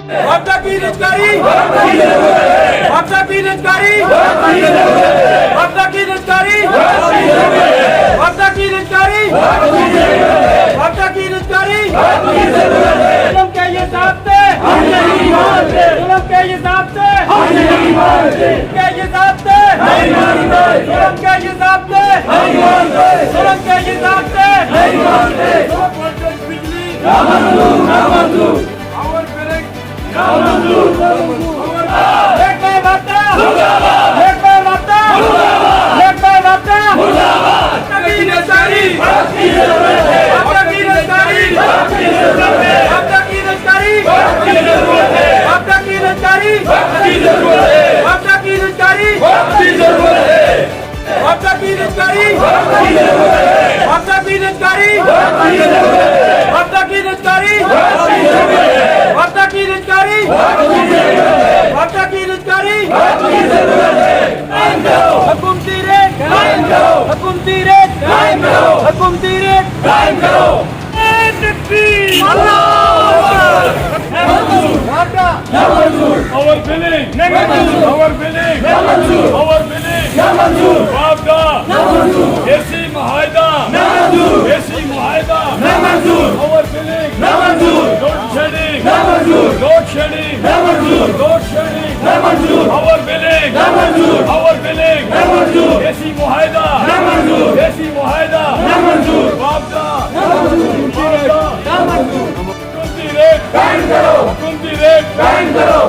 वापदा की निजकारी, वापदा की निजकारी, वापदा की निजकारी, वापदा की निजकारी, वापदा की निजकारी। जुल्म के ये ज़ाब्ते हम नहीं मानते, जुल्म के ये ज़ाब्ते हम नहीं मानते, के ये ज़ाब्ते नहीं मानते, जुल्म के ये ज़ाब्ते नहीं मानते, जुल्म के ये ज़ाब्ते नहीं मानते। बिजली ना मंजूर, ना मंजूर। Our correct ना मंजूर, ना मंजूर। एक बार वापदा मुर्दाबाद, एक बार वापदा मुर्दाबाद, एक बार वापदा मुर्दाबाद। की निजकारी की जरूरत है, वापदा की निजकारी की जरूरत है, वापदा की निजकारी की जरूरत है, वापदा की निजकारी की जरूरत है, वापदा की निजकारी की जरूरत है, वापदा की निजकारी की जरूरत है, वापदा की निजकारी की जरूरत है, वापदा की निजकारी की जरूरत है, वापदा की निजकारी की जरूरत है, वापदा की निजकारी की जरूरत है। हुकूमती रेट कायम करो, हुकूमती रेट कायम करो, हुकूमती रेट कायम करो। Our billing, our billing, our billing, वापदा, ऐसी मुआहदा, ऐसी मुआहदा, our billing, load shedding, load shedding, load shedding, our billing, ऐसी मुआहदा, ऐसी मुआहदा, वापदा, हुकूमती रेट कायम करो, हुकूमती रेट कायम करो।